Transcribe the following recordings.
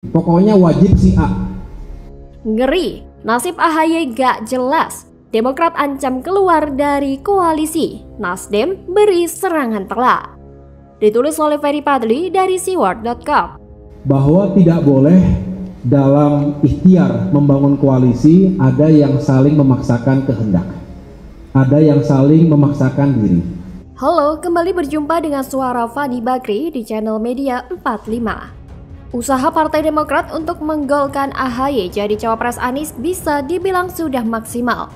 Pokoknya wajib si A. Ngeri, nasib AHY gak jelas. Demokrat ancam keluar dari koalisi. Nasdem beri serangan telak. Ditulis oleh Ferry Padli dari siward.com. Bahwa tidak boleh dalam ikhtiar membangun koalisi ada yang saling memaksakan kehendak. Ada yang saling memaksakan diri. Halo, kembali berjumpa dengan suara Fadi Bakri di channel Media 45. Usaha Partai Demokrat untuk menggolkan AHY jadi cawapres Anies bisa dibilang sudah maksimal.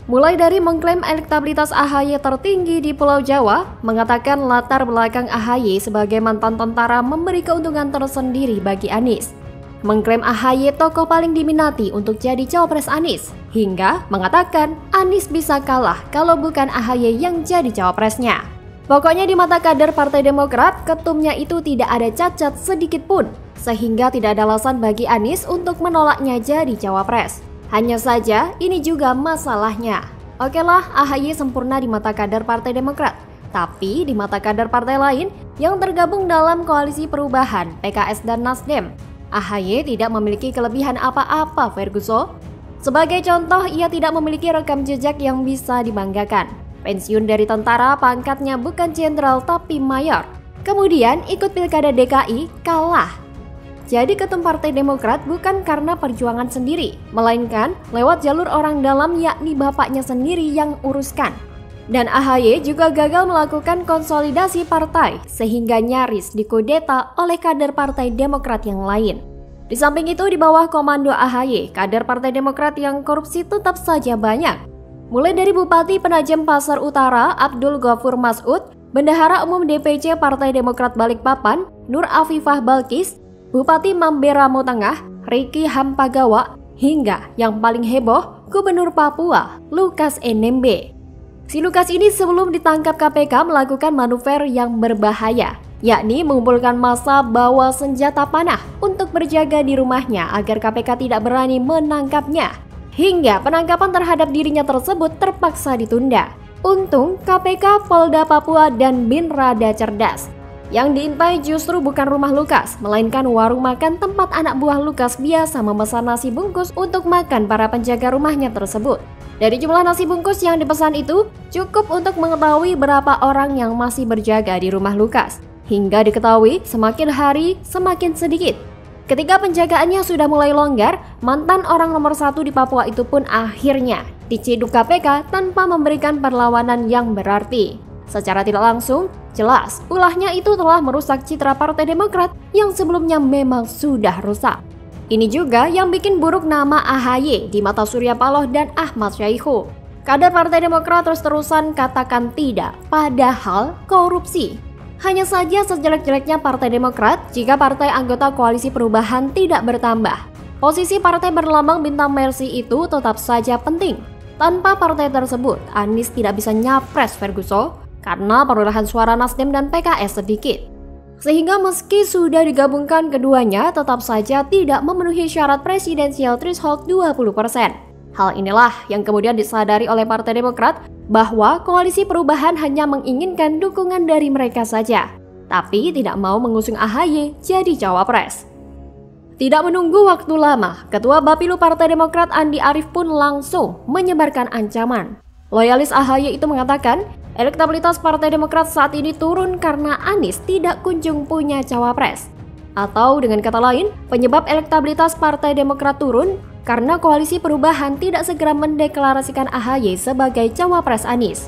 Mulai dari mengklaim elektabilitas AHY tertinggi di Pulau Jawa, mengatakan latar belakang AHY sebagai mantan tentara memberi keuntungan tersendiri bagi Anies. Mengklaim AHY tokoh paling diminati untuk jadi cawapres Anies, hingga mengatakan Anies bisa kalah kalau bukan AHY yang jadi cawapresnya. Pokoknya di mata kader Partai Demokrat, ketumnya itu tidak ada cacat sedikit pun, sehingga tidak ada alasan bagi Anies untuk menolaknya jadi cawapres. Hanya saja ini juga masalahnya. Oke lah, AHY sempurna di mata kader Partai Demokrat, tapi di mata kader partai lain yang tergabung dalam koalisi perubahan PKS dan Nasdem, AHY tidak memiliki kelebihan apa-apa, Ferguson. Sebagai contoh, ia tidak memiliki rekam jejak yang bisa dibanggakan. Pensiun dari tentara, pangkatnya bukan jenderal tapi mayor. Kemudian ikut pilkada DKI, kalah. Jadi ketum Partai Demokrat bukan karena perjuangan sendiri, melainkan lewat jalur orang dalam yakni bapaknya sendiri yang uruskan. Dan AHY juga gagal melakukan konsolidasi partai sehingga nyaris dikudeta oleh kader Partai Demokrat yang lain. Di samping itu di bawah komando AHY, kader Partai Demokrat yang korupsi tetap saja banyak. Mulai dari Bupati Penajam Pasar Utara Abdul Ghafur Mas'ud, Bendahara Umum DPC Partai Demokrat Balikpapan Nur Afifah Balkis, Bupati Mamberamo Tengah Riki Hampagawa, hingga yang paling heboh Gubernur Papua Lukas NMB. Si Lukas ini sebelum ditangkap KPK melakukan manuver yang berbahaya, yakni mengumpulkan massa bawa senjata panah untuk berjaga di rumahnya agar KPK tidak berani menangkapnya. Hingga penangkapan terhadap dirinya tersebut terpaksa ditunda. Untung KPK, Polda Papua, dan BIN rada cerdas. Yang diintai justru bukan rumah Lukas, melainkan warung makan tempat anak buah Lukas biasa memesan nasi bungkus untuk makan para penjaga rumahnya tersebut. Dari jumlah nasi bungkus yang dipesan itu, cukup untuk mengetahui berapa orang yang masih berjaga di rumah Lukas. Hingga diketahui semakin hari semakin sedikit. Ketika penjagaannya sudah mulai longgar, mantan orang nomor 1 di Papua itu pun akhirnya diciduk KPK tanpa memberikan perlawanan yang berarti. Secara tidak langsung, jelas ulahnya itu telah merusak citra Partai Demokrat yang sebelumnya memang sudah rusak. Ini juga yang bikin buruk nama AHY di mata Surya Paloh dan Ahmad Syaihu. Kader Partai Demokrat terus-terusan katakan tidak, padahal korupsi. Hanya saja sejelek-jeleknya Partai Demokrat jika partai anggota koalisi perubahan tidak bertambah. Posisi partai berlambang bintang Mercy itu tetap saja penting. Tanpa partai tersebut, Anies tidak bisa nyapres, Ferguson, karena perolehan suara Nasdem dan PKS sedikit. Sehingga meski sudah digabungkan keduanya, tetap saja tidak memenuhi syarat presidensial threshold 20%. Hal inilah yang kemudian disadari oleh Partai Demokrat bahwa koalisi perubahan hanya menginginkan dukungan dari mereka saja, tapi tidak mau mengusung AHY jadi cawapres. Tidak menunggu waktu lama, Ketua Bapilu Partai Demokrat Andi Arief pun langsung menyebarkan ancaman. Loyalis AHY itu mengatakan, elektabilitas Partai Demokrat saat ini turun karena Anies tidak kunjung punya cawapres. Atau dengan kata lain, penyebab elektabilitas Partai Demokrat turun karena koalisi perubahan tidak segera mendeklarasikan AHY sebagai cawapres Anies.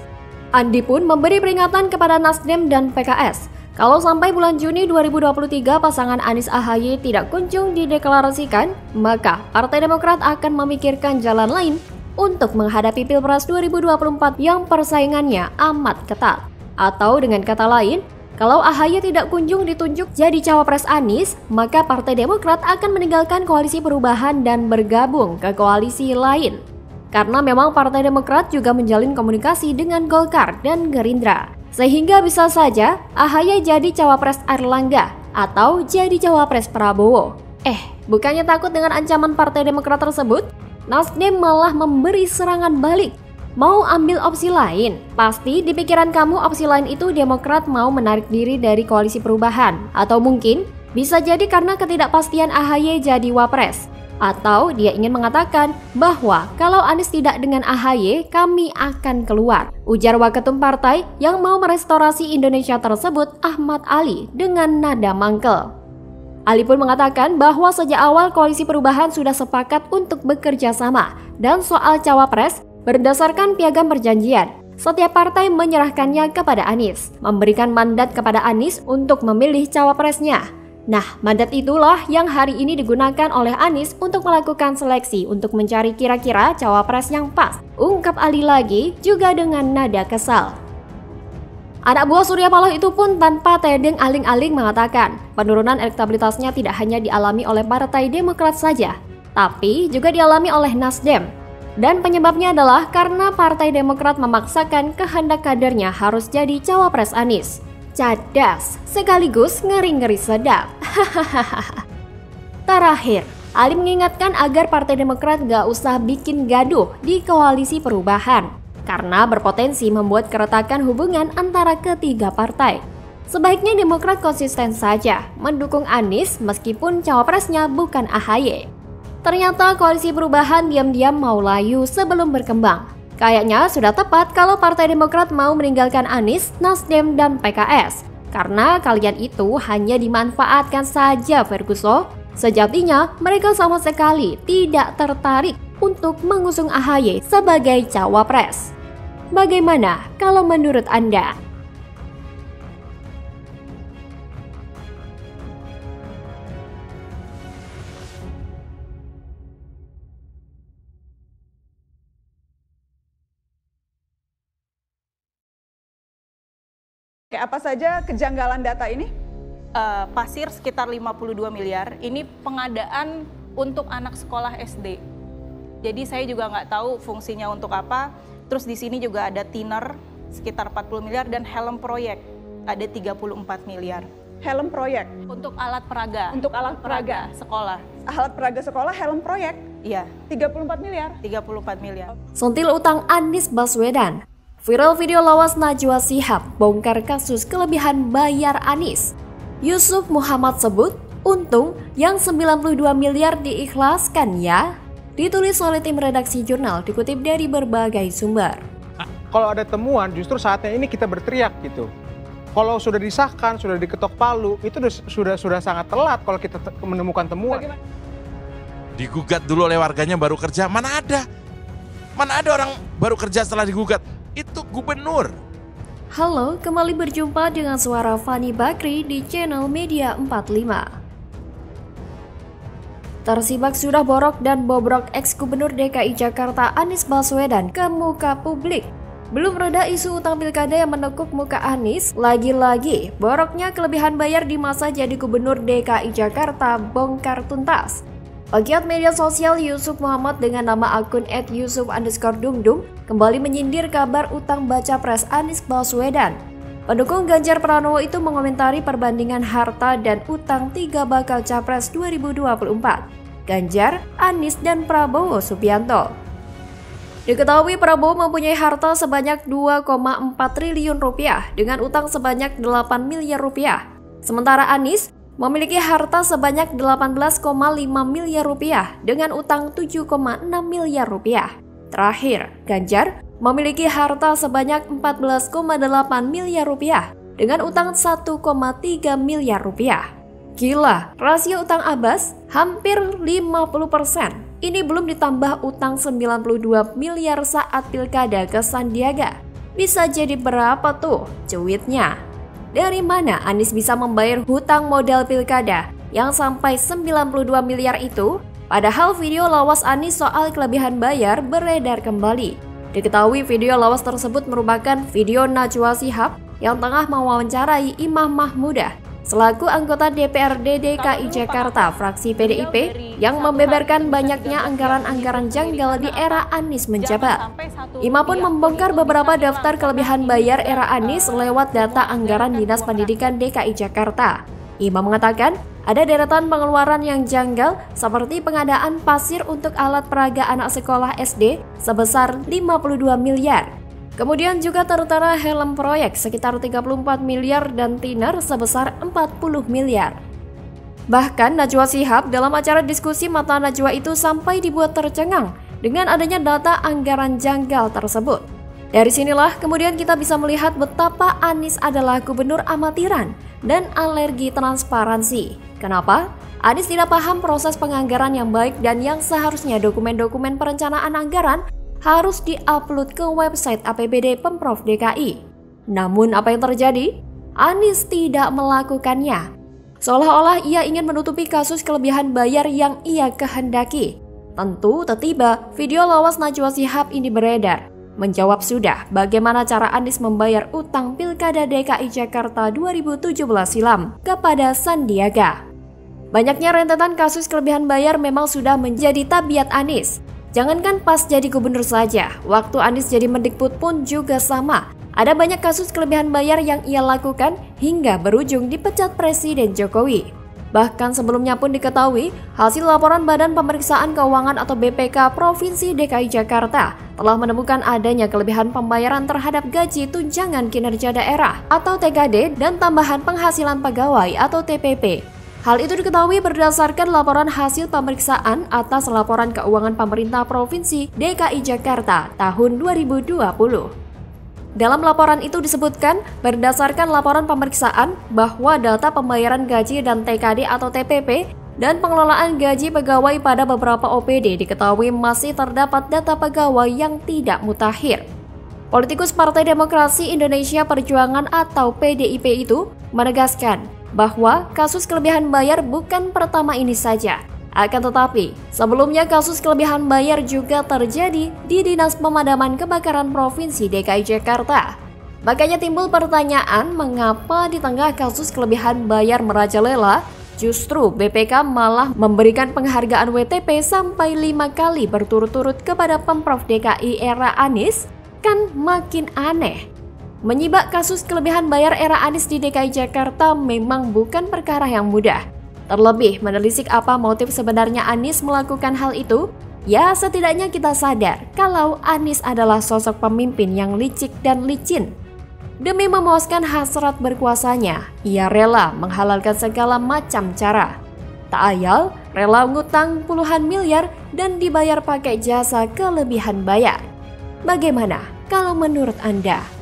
Andi pun memberi peringatan kepada Nasdem dan PKS. Kalau sampai bulan Juni 2023 pasangan Anies AHY tidak kunjung dideklarasikan, maka Partai Demokrat akan memikirkan jalan lain untuk menghadapi Pilpres 2024 yang persaingannya amat ketat. Atau dengan kata lain, kalau AHY tidak kunjung ditunjuk jadi cawapres Anies, maka Partai Demokrat akan meninggalkan koalisi perubahan dan bergabung ke koalisi lain. Karena memang Partai Demokrat juga menjalin komunikasi dengan Golkar dan Gerindra. Sehingga bisa saja AHY jadi cawapres Airlangga atau jadi cawapres Prabowo. Bukannya takut dengan ancaman Partai Demokrat tersebut, Nasdem malah memberi serangan balik. Mau ambil opsi lain? Pasti di pikiran kamu opsi lain itu Demokrat mau menarik diri dari koalisi perubahan. Atau mungkin Bisa jadi karena ketidakpastian AHY jadi wapres. Atau dia ingin mengatakan bahwa kalau Anies tidak dengan AHY, kami akan keluar. Ujar waketum partai yang mau merestorasi Indonesia tersebut, Ahmad Ali, dengan nada mangkel. Ali pun mengatakan bahwa sejak awal koalisi perubahan sudah sepakat untuk bekerja sama. Dan soal cawapres, berdasarkan piagam perjanjian, setiap partai menyerahkannya kepada Anies, memberikan mandat kepada Anies untuk memilih cawapresnya. Nah, mandat itulah yang hari ini digunakan oleh Anies untuk melakukan seleksi untuk mencari kira-kira cawapres yang pas. Ungkap Ali lagi juga dengan nada kesal. Anak buah Surya Paloh itu pun tanpa tedeng aling-aling mengatakan penurunan elektabilitasnya tidak hanya dialami oleh Partai Demokrat saja, tapi juga dialami oleh Nasdem. Dan penyebabnya adalah karena Partai Demokrat memaksakan kehendak kadernya harus jadi cawapres Anies. Cadas, sekaligus ngeri-ngeri sedap. Terakhir, Ali mengingatkan agar Partai Demokrat gak usah bikin gaduh di koalisi perubahan, karena berpotensi membuat keretakan hubungan antara ketiga partai. Sebaiknya Demokrat konsisten saja mendukung Anies meskipun cawapresnya bukan AHY. Ternyata koalisi perubahan diam-diam mau layu sebelum berkembang. Kayaknya sudah tepat kalau Partai Demokrat mau meninggalkan Anies, Nasdem, dan PKS. Karena kalian itu hanya dimanfaatkan saja, Ferguson. Sejatinya mereka sama sekali tidak tertarik untuk mengusung AHY sebagai cawapres. Bagaimana kalau menurut Anda? Apa saja kejanggalan data ini? Pasir sekitar 52 miliar, ini pengadaan untuk anak sekolah SD. Jadi saya juga nggak tahu fungsinya untuk apa. Terus di sini juga ada thinner sekitar 40 miliar dan helm proyek ada 34 miliar. Helm proyek? Untuk alat peraga. Untuk alat peraga? Sekolah. Alat peraga sekolah, helm proyek? Iya. 34 miliar? 34 miliar. Sentil utang Anies Baswedan. Viral video lawas Najwa Shihab bongkar kasus kelebihan bayar Anies. Yusuf Muhammad sebut, untung yang 92 miliar diikhlaskan ya. Ditulis oleh tim redaksi jurnal dikutip dari berbagai sumber. Kalau ada temuan justru saatnya ini kita berteriak gitu. Kalau sudah disahkan, sudah diketok palu, itu sudah sangat telat kalau kita menemukan temuan. Bagaimana? Digugat dulu oleh warganya baru kerja, mana ada? Mana ada orang baru kerja setelah digugat? Itu gubernur. Halo, kembali berjumpa dengan suara Fani Bakri di channel Media 45. Tersibak sudah borok dan bobrok ex-gubernur DKI Jakarta Anies Baswedan ke muka publik. Belum reda isu utang pilkada yang menekuk muka Anies, lagi-lagi boroknya kelebihan bayar di masa jadi gubernur DKI Jakarta bongkar tuntas. Pegiat media sosial Yusuf Muhammad dengan nama akun @yusuf_dungdung kembali menyindir kabar utang baca pres Anies Baswedan. Pendukung Ganjar Pranowo itu mengomentari perbandingan harta dan utang tiga bakal capres 2024, Ganjar, Anies, dan Prabowo Subianto. Diketahui Prabowo mempunyai harta sebanyak 2,4 triliun rupiah dengan utang sebanyak 8 miliar rupiah. Sementara Anies memiliki harta sebanyak 18,5 miliar rupiah dengan utang 7,6 miliar rupiah. Terakhir, Ganjar memiliki harta sebanyak 14,8 miliar rupiah dengan utang 1,3 miliar rupiah. Gila, rasio utang Abbas hampir 50%. Ini belum ditambah utang 92 miliar saat pilkada ke Sandiaga. Bisa jadi berapa tuh cuitnya? Dari mana Anies bisa membayar hutang modal pilkada yang sampai 92 miliar itu? Padahal video lawas Anies soal kelebihan bayar beredar kembali. Diketahui video lawas tersebut merupakan video Najwa Shihab yang tengah mewawancarai Imam Mahmudah selaku anggota DPRD DKI Jakarta fraksi PDIP yang membeberkan banyaknya anggaran-anggaran janggal di era Anies menjabat. Imam pun membongkar beberapa daftar kelebihan bayar era Anies lewat data anggaran Dinas Pendidikan DKI Jakarta. Imam mengatakan ada deretan pengeluaran yang janggal seperti pengadaan pasir untuk alat peraga anak sekolah SD sebesar 52 miliar. Kemudian juga tertera helm proyek sekitar 34 miliar dan thinner sebesar 40 miliar. Bahkan Najwa Shihab dalam acara diskusi Mata Najwa itu sampai dibuat tercengang dengan adanya data anggaran janggal tersebut. Dari sinilah kemudian kita bisa melihat betapa Anies adalah gubernur amatiran dan alergi transparansi. Kenapa? Anies tidak paham proses penganggaran yang baik dan yang seharusnya dokumen-dokumen perencanaan anggaran harus diupload ke website APBD Pemprov DKI. Namun apa yang terjadi? Anies tidak melakukannya. Seolah-olah ia ingin menutupi kasus kelebihan bayar yang ia kehendaki. Tentu tiba-tiba video lawas Najwa Shihab ini beredar. Menjawab sudah bagaimana cara Anies membayar utang Pilkada DKI Jakarta 2017 silam kepada Sandiaga. Banyaknya rentetan kasus kelebihan bayar memang sudah menjadi tabiat Anies. Jangankan pas jadi gubernur saja, waktu Anies jadi Mendikbud pun juga sama. Ada banyak kasus kelebihan bayar yang ia lakukan hingga berujung dipecat Presiden Jokowi. Bahkan sebelumnya pun diketahui, hasil laporan Badan Pemeriksaan Keuangan atau BPK Provinsi DKI Jakarta telah menemukan adanya kelebihan pembayaran terhadap gaji tunjangan kinerja daerah atau TKD dan tambahan penghasilan pegawai atau TPP. Hal itu diketahui berdasarkan laporan hasil pemeriksaan atas laporan keuangan pemerintah Provinsi DKI Jakarta tahun 2020. Dalam laporan itu disebutkan, berdasarkan laporan pemeriksaan bahwa data pembayaran gaji dan TKD atau TPP dan pengelolaan gaji pegawai pada beberapa OPD diketahui masih terdapat data pegawai yang tidak mutakhir. Politikus Partai Demokrasi Indonesia Perjuangan atau PDIP itu menegaskan bahwa kasus kelebihan bayar bukan pertama ini saja. Akan tetapi, sebelumnya kasus kelebihan bayar juga terjadi di Dinas Pemadaman Kebakaran Provinsi DKI Jakarta. Makanya timbul pertanyaan mengapa di tengah kasus kelebihan bayar merajalela, justru BPK malah memberikan penghargaan WTP sampai 5 kali berturut-turut kepada Pemprov DKI era Anies, kan makin aneh. Menyibak kasus kelebihan bayar era Anies di DKI Jakarta memang bukan perkara yang mudah. Terlebih menelisik apa motif sebenarnya Anies melakukan hal itu, ya setidaknya kita sadar kalau Anies adalah sosok pemimpin yang licik dan licin. Demi memuaskan hasrat berkuasanya, ia rela menghalalkan segala macam cara. Tak ayal, rela ngutang puluhan miliar dan dibayar pakai jasa kelebihan bayar. Bagaimana kalau menurut Anda?